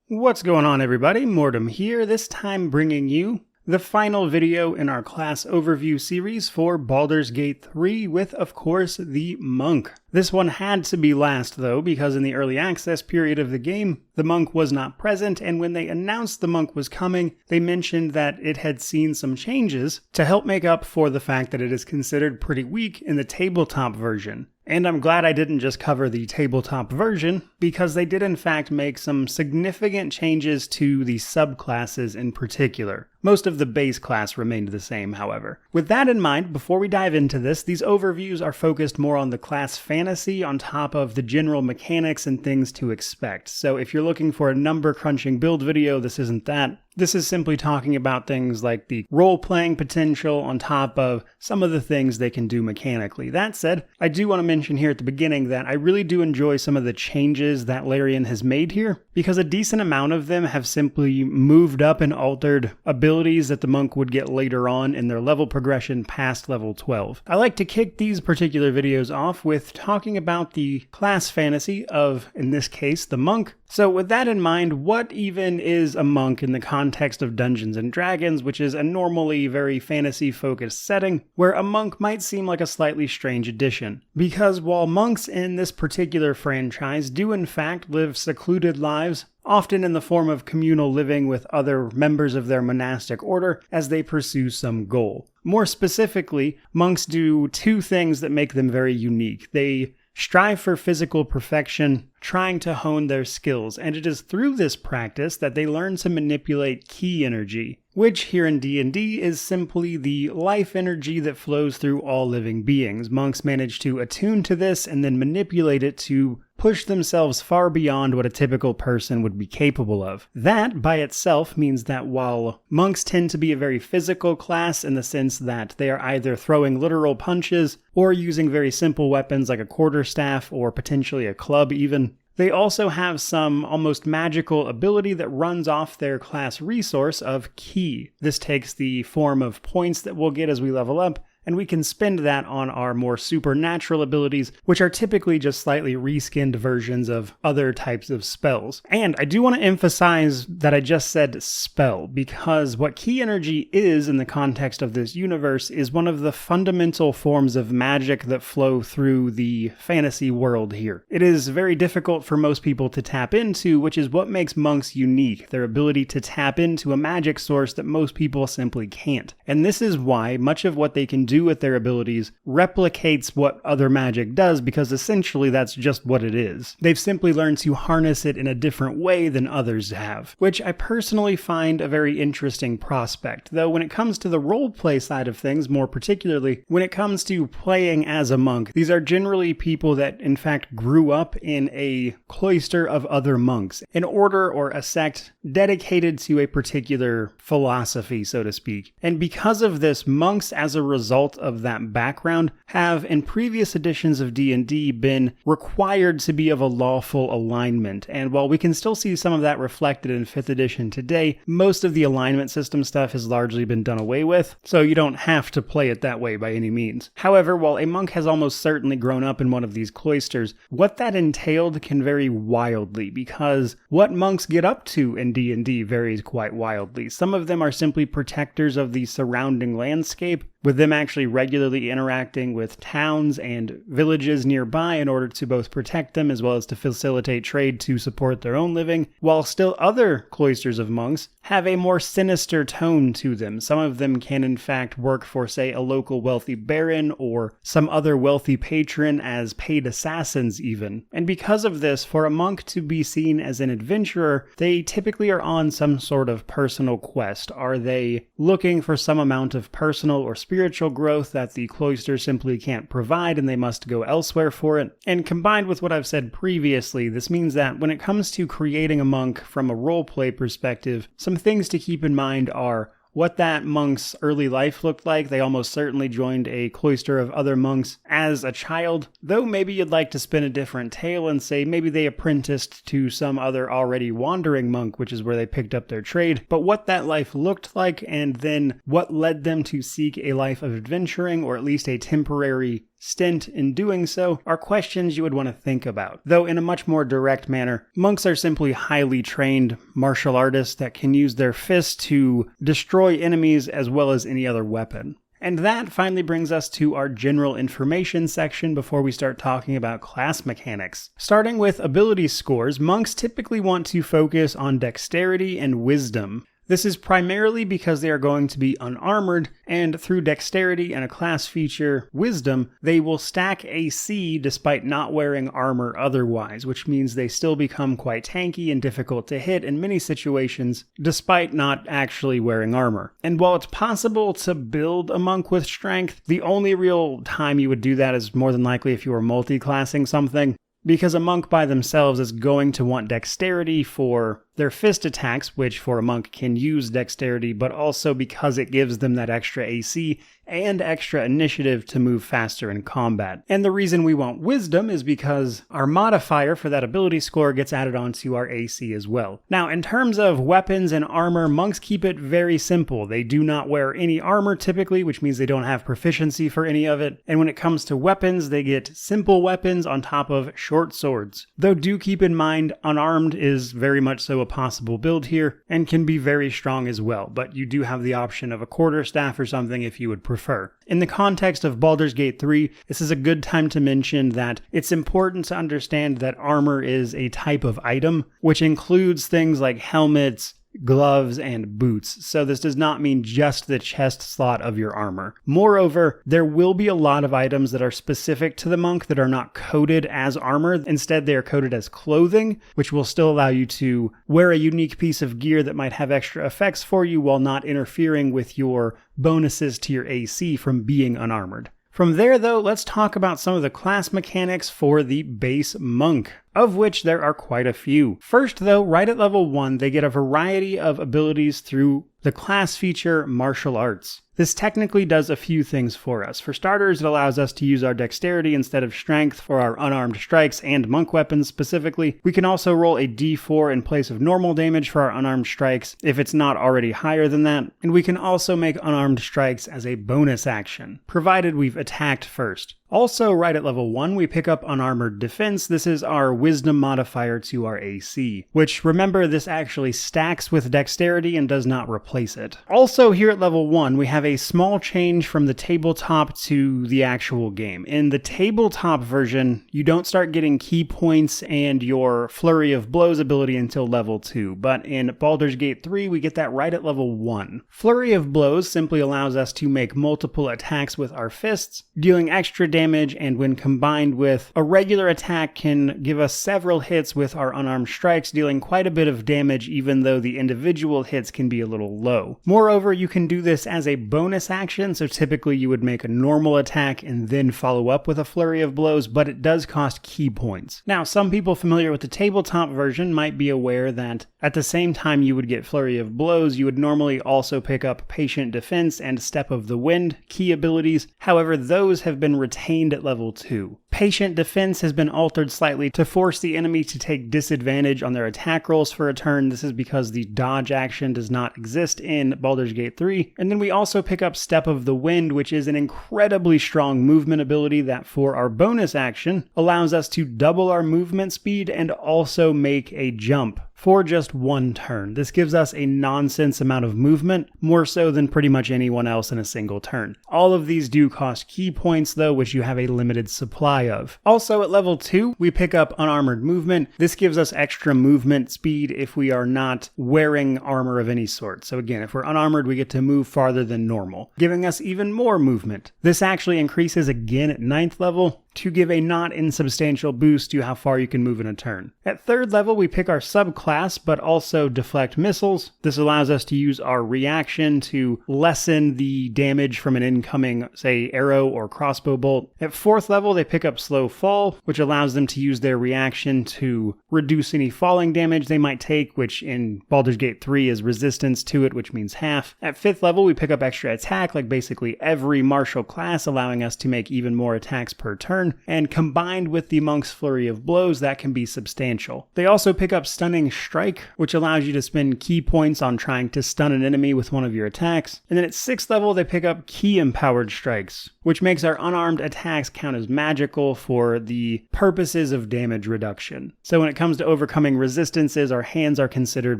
What's going on, everybody? Mortem here, this time bringing you the final video in our class overview series for Baldur's Gate 3 with, of course, the Monk. This one had to be last, though, because in the early access period of the game, the Monk was not present, and when they announced the Monk was coming, they mentioned that it had seen some changes to help make up for the fact that it is considered pretty weak in the tabletop version. And I'm glad I didn't just cover the tabletop version, because they did in fact make some significant changes to the subclasses in particular. Most of the base class remained the same, however. With that in mind, before we dive into this, these overviews are focused more on the class fantasy on top of the general mechanics and things to expect. So if you're looking for a number crunching build video, this isn't that. This is simply talking about things like the role-playing potential on top of some of the things they can do mechanically. That said, I do want to mention here at the beginning that I really do enjoy some of the changes that Larian has made here, because a decent amount of them have simply moved up and altered abilities that the Monk would get later on in their level progression past level 12. I like to kick these particular videos off with talking about the class fantasy of, in this case, the Monk. So with that in mind, what even is a monk in the context of Dungeons & Dragons, which is a normally very fantasy-focused setting, where a monk might seem like a slightly strange addition? Because while monks in this particular franchise do in fact live secluded lives, often in the form of communal living with other members of their monastic order as they pursue some goal. More specifically, monks do two things that make them very unique. They strive for physical perfection, trying to hone their skills, and it is through this practice that they learn to manipulate ki energy, which here in D&D is simply the life energy that flows through all living beings. Monks manage to attune to this and then manipulate it to push themselves far beyond what a typical person would be capable of. That, by itself, means that while monks tend to be a very physical class in the sense that they are either throwing literal punches or using very simple weapons like a quarterstaff or potentially a club even, they also have some almost magical ability that runs off their class resource of ki. This takes the form of points that we'll get as we level up, and we can spend that on our more supernatural abilities, which are typically just slightly reskinned versions of other types of spells. And I do want to emphasize that I just said spell, because what ki energy is in the context of this universe is one of the fundamental forms of magic that flow through the fantasy world here. It is very difficult for most people to tap into, which is what makes monks unique, their ability to tap into a magic source that most people simply can't. And this is why much of what they can do with their abilities replicates what other magic does, because essentially that's just what it is. They've simply learned to harness it in a different way than others have, which I personally find a very interesting prospect. Though when it comes to the roleplay side of things, more particularly when it comes to playing as a monk, these are generally people that in fact grew up in a cloister of other monks, an order or a sect dedicated to a particular philosophy, so to speak. And because of this, monks as a result of that background have in previous editions of D&D been required to be of a lawful alignment, and while we can still see some of that reflected in 5th edition today, most of the alignment system stuff has largely been done away with, so you don't have to play it that way by any means. However, while a monk has almost certainly grown up in one of these cloisters, what that entailed can vary wildly, because what monks get up to in D&D varies quite wildly. Some of them are simply protectors of the surrounding landscape, with them actually regularly interacting with towns and villages nearby in order to both protect them as well as to facilitate trade to support their own living, while still other cloisters of monks have a more sinister tone to them. Some of them can in fact work for, say, a local wealthy baron or some other wealthy patron as paid assassins even. And because of this, for a monk to be seen as an adventurer, they typically are on some sort of personal quest. Are they looking for some amount of personal or spiritual growth that the cloister simply can't provide and they must go elsewhere for it? And combined with what I've said previously, this means that when it comes to creating a monk from a roleplay perspective, some things to keep in mind are what that monk's early life looked like. They almost certainly joined a cloister of other monks as a child, though maybe you'd like to spin a different tale and say maybe they apprenticed to some other already wandering monk, which is where they picked up their trade, but what that life looked like and then what led them to seek a life of adventuring, or at least a temporary stint in doing so are questions you would want to think about. Though in a much more direct manner, monks are simply highly trained martial artists that can use their fists to destroy enemies as well as any other weapon. And that finally brings us to our general information section before we start talking about class mechanics. Starting with ability scores, monks typically want to focus on dexterity and wisdom. This is primarily because they are going to be unarmored, and through dexterity and a class feature, wisdom, they will stack AC despite not wearing armor otherwise, which means they still become quite tanky and difficult to hit in many situations, despite not actually wearing armor. And while it's possible to build a monk with strength, the only real time you would do that is more than likely if you were multi-classing something, because a monk by themselves is going to want dexterity for their fist attacks, which for a monk can use dexterity, but also because it gives them that extra AC and extra initiative to move faster in combat. And the reason we want wisdom is because our modifier for that ability score gets added onto our AC as well. Now, in terms of weapons and armor, monks keep it very simple. They do not wear any armor typically, which means they don't have proficiency for any of it. And when it comes to weapons, they get simple weapons on top of short swords. Though do keep in mind, unarmed is very much so a possible build here and can be very strong as well, but you do have the option of a quarterstaff or something if you would prefer. In the context of Baldur's Gate 3, this is a good time to mention that it's important to understand that armor is a type of item, which includes things like helmets, gloves, and boots, so this does not mean just the chest slot of your armor. Moreover, there will be a lot of items that are specific to the monk that are not coded as armor. Instead, they are coded as clothing, which will still allow you to wear a unique piece of gear that might have extra effects for you while not interfering with your bonuses to your AC from being unarmored. From there, though, let's talk about some of the class mechanics for the base monk, of which there are quite a few. First, though, right at level 1, they get a variety of abilities through the class feature Martial Arts. This technically does a few things for us. For starters, it allows us to use our dexterity instead of strength for our unarmed strikes and monk weapons specifically. We can also roll a d4 in place of normal damage for our unarmed strikes if it's not already higher than that. And we can also make unarmed strikes as a bonus action, provided we've attacked first. Also, right at level 1, we pick up Unarmored Defense. This is our wisdom modifier to our AC, which, remember, this actually stacks with dexterity and does not replace it. Also, here at level 1, we have a small change from the tabletop to the actual game. In the tabletop version, you don't start getting key points and your Flurry of Blows ability until level 2, but in Baldur's Gate 3, we get that right at level 1. Flurry of Blows simply allows us to make multiple attacks with our fists, dealing extra damage, and when combined with a regular attack can give us several hits with our unarmed strikes, dealing quite a bit of damage even though the individual hits can be a little low. Moreover, you can do this as a bonus action, so typically you would make a normal attack and then follow up with a Flurry of Blows, but it does cost key points. Now, some people familiar with the tabletop version might be aware that at the same time you would get Flurry of Blows, you would normally also pick up Patient Defense and Step of the Wind key abilities. However, those have been retained at level 2. Patient Defense has been altered slightly to force the enemy to take disadvantage on their attack rolls for a turn. This is because the dodge action does not exist in Baldur's Gate 3. And then we also pick up Step of the Wind, which is an incredibly strong movement ability that for our bonus action allows us to double our movement speed and also make a jump for just one turn. This gives us a nonsense amount of movement, more so than pretty much anyone else in a single turn. All of these do cost key points though, which you have a limited supply of. Also at level 2, we pick up Unarmored Movement. This gives us extra movement speed if we are not wearing armor of any sort. So again, if we're unarmored, we get to move farther than normal, giving us even more movement. This actually increases again at 9th level to give a not insubstantial boost to how far you can move in a turn. At 3rd level, we pick our subclass, but also deflect missiles. This allows us to use our reaction to lessen the damage from an incoming, say, arrow or crossbow bolt. At 4th level, they pick up slow fall, which allows them to use their reaction to reduce any falling damage they might take, which in Baldur's Gate 3 is resistance to it, which means half. At 5th level, we pick up extra attack, like basically every martial class, allowing us to make even more attacks per turn. turn, and combined with the monk's flurry of blows, that can be substantial. They also pick up Stunning Strike, which allows you to spend key points on trying to stun an enemy with one of your attacks. And then at 6th level, they pick up Key Empowered Strikes, which makes our unarmed attacks count as magical for the purposes of damage reduction. So when it comes to overcoming resistances, our hands are considered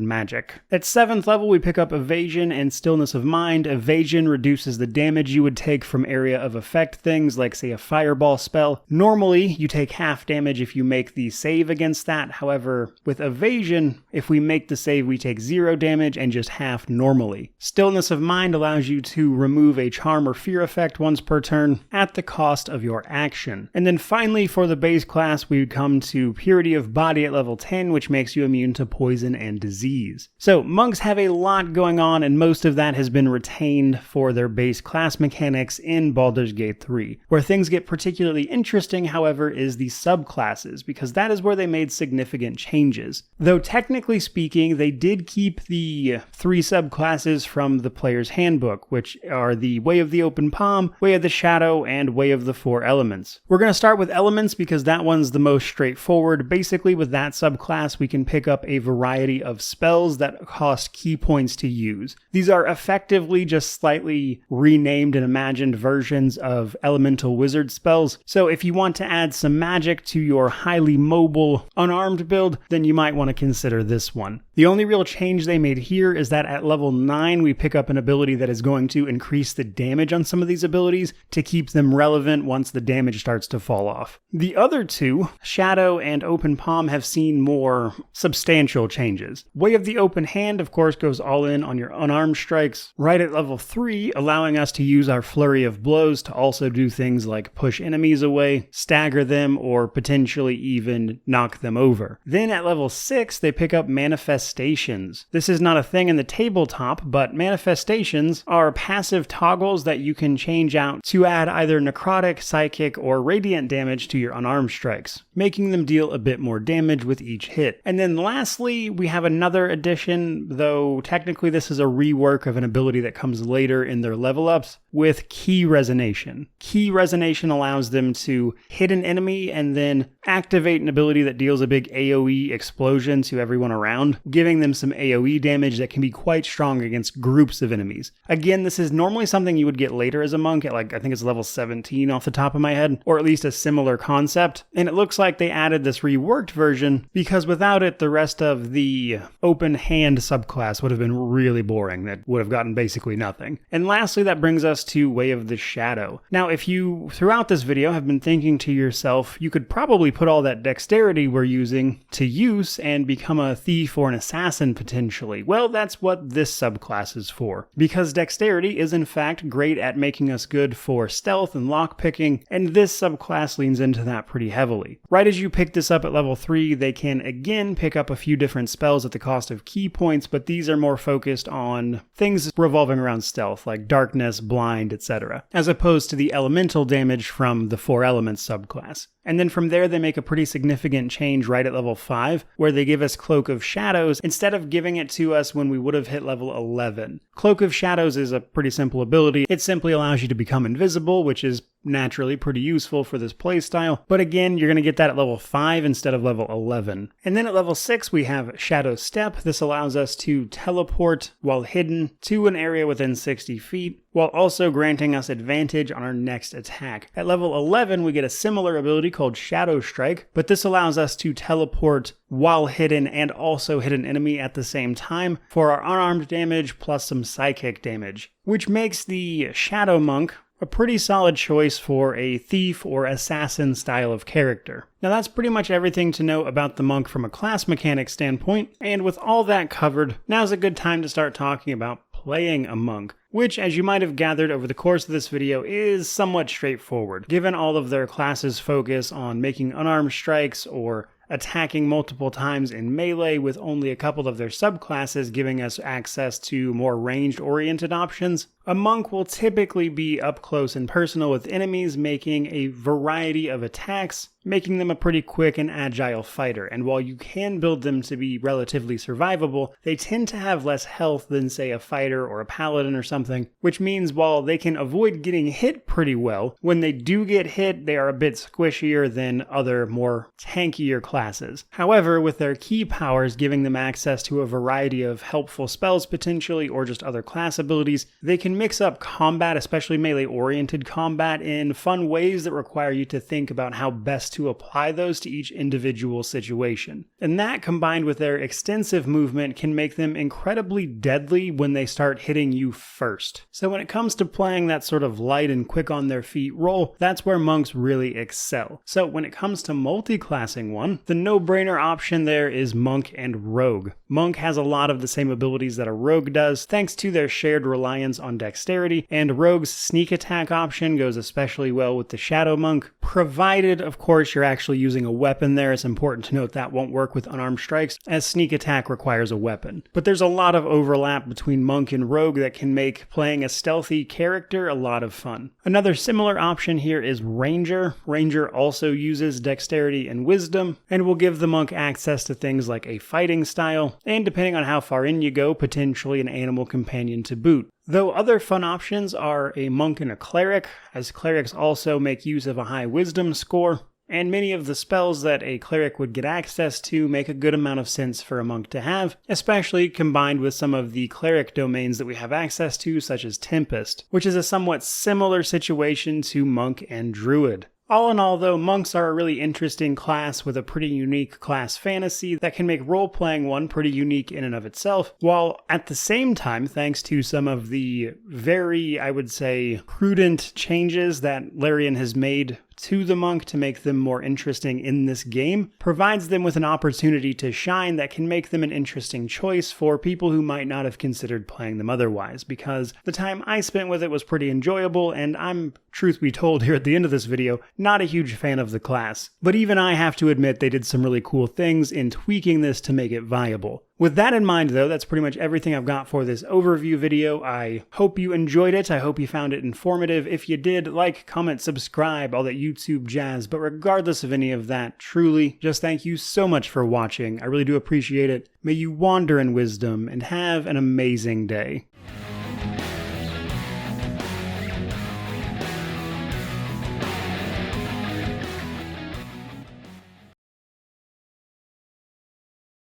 magic. At 7th level, we pick up Evasion and Stillness of Mind. Evasion reduces the damage you would take from area of effect things like, say, a fireball spell. Normally, you take half damage if you make the save against that. However, with Evasion, if we make the save, we take 0 damage and just half normally. Stillness of Mind allows you to remove a charm or fear effect once per turn at the cost of your action. And then finally, for the base class, we come to Purity of Body at level 10, which makes you immune to poison and disease. So monks have a lot going on, and most of that has been retained for their base class mechanics in Baldur's Gate 3. Where things get particularly interesting, however, is the subclasses, because that is where they made significant changes. Though technically speaking, they did keep the 3 subclasses from the player's handbook, which are the Way of the Open Palm, Way of the Shadow, and Way of the 4 Elements. We're going to start with Elements because that one's the most straightforward. Basically, with that subclass, we can pick up a variety of spells that cost key points to use. These are effectively just slightly renamed and imagined versions of elemental wizard spells. So if you want to add some magic to your highly mobile, unarmed build, then you might want to consider this one. The only real change they made here is that at level 9, we pick up an ability that is going to increase the damage on some of these abilities to keep them relevant once the damage starts to fall off. The other 2, Shadow and Open Palm, have seen more substantial changes. Way of the Open Hand, of course, goes all in on your unarmed strikes, right at level 3, allowing us to use our flurry of blows to also do things like push enemies away, stagger them, or potentially even knock them over. Then at level 6, they pick up Manifestations. This is not a thing in the tabletop, but Manifestations are passive toggles that you can change out to add either necrotic, psychic, or radiant damage to your unarmed strikes, making them deal a bit more damage with each hit. And then lastly, we have another addition, though technically this is a rework of an ability that comes later in their level ups, with Key Resonation. Key Resonation allows them to hit an enemy and then activate an ability that deals a big AoE explosion to everyone around, giving them some AoE damage that can be quite strong against groups of enemies. Again, this is normally something you would get later as a monk at I think it's level 17 off the top of my head, or at least a similar concept. And it looks like they added this reworked version because without it, the rest of the open hand subclass would have been really boring. That would have gotten basically nothing. And lastly, that brings us to Way of the Shadow. Now, if you, throughout this video, have been thinking to yourself, you could probably put all that dexterity we're using to use and become a thief or an assassin potentially. Well, that's what this subclass is for. Because dexterity is in fact great at making us good for stealth and lockpicking, and this subclass leans into that pretty heavily. Right as you pick this up at level 3, they can again pick up a few different spells at the cost of key points, but these are more focused on things revolving around stealth, like darkness, blind, etc., as opposed to the elemental damage from the 4 Elements subclass. And then from there, they make a pretty significant change right at level 5, where they give us Cloak of Shadows instead of giving it to us when we would have hit level 11. Cloak of Shadows is a pretty simple ability. It simply allows you to become invisible, which is naturally pretty useful for this playstyle. But again, you're going to get that at level 5 instead of level 11. And then at level 6, we have Shadow Step. This allows us to teleport while hidden to an area within 60 feet, while also granting us advantage on our next attack. At level 11, we get a similar ability called Shadow Strike, but this allows us to teleport while hidden and also hit an enemy at the same time for our unarmed damage plus some psychic damage, which makes the Shadow Monk a pretty solid choice for a thief or assassin style of character. Now that's pretty much everything to know about the monk from a class mechanic standpoint, and with all that covered, now's a good time to start talking about playing a monk, which, as you might have gathered over the course of this video, is somewhat straightforward, given all of their classes' focus on making unarmed strikes or attacking multiple times in melee, with only a couple of their subclasses giving us access to more ranged-oriented options. A monk will typically be up close and personal with enemies, making a variety of attacks, making them a pretty quick and agile fighter. And while you can build them to be relatively survivable, they tend to have less health than, say, a fighter or a paladin or something, which means while they can avoid getting hit pretty well, when they do get hit, they are a bit squishier than other more tankier classes. However, with their key powers giving them access to a variety of helpful spells potentially, or just other class abilities, they can mix up combat, especially melee-oriented combat, in fun ways that require you to think about how best to apply those to each individual situation. And that, combined with their extensive movement, can make them incredibly deadly when they start hitting you first. So when it comes to playing that sort of light and quick on their feet role, that's where monks really excel. So when it comes to multi-classing one, the no-brainer option there is monk and rogue. Monk has a lot of the same abilities that a rogue does, thanks to their shared reliance on dexterity, and rogue's sneak attack option goes especially well with the shadow monk, provided, of course, you're actually using a weapon there. It's important to note that won't work with unarmed strikes, as sneak attack requires a weapon. But there's a lot of overlap between monk and rogue that can make playing a stealthy character a lot of fun. Another similar option here is ranger. Ranger also uses dexterity and wisdom, and will give the monk access to things like a fighting style, and depending on how far in you go, potentially an animal companion to boot. Though other fun options are a monk and a cleric, as clerics also make use of a high wisdom score, and many of the spells that a cleric would get access to make a good amount of sense for a monk to have, especially combined with some of the cleric domains that we have access to, such as Tempest, which is a somewhat similar situation to monk and druid. All in all, though, monks are a really interesting class with a pretty unique class fantasy that can make role-playing one pretty unique in and of itself, while at the same time, thanks to some of the very, I would say, prudent changes that Larian has made to the monk to make them more interesting in this game, provides them with an opportunity to shine that can make them an interesting choice for people who might not have considered playing them otherwise, because the time I spent with it was pretty enjoyable, and I'm, truth be told here at the end of this video, not a huge fan of the class. But even I have to admit they did some really cool things in tweaking this to make it viable. With that in mind, though, that's pretty much everything I've got for this overview video. I hope you enjoyed it. I hope you found it informative. If you did, like, comment, subscribe, all that YouTube jazz. But regardless of any of that, truly, just thank you so much for watching. I really do appreciate it. May you wander in wisdom and have an amazing day.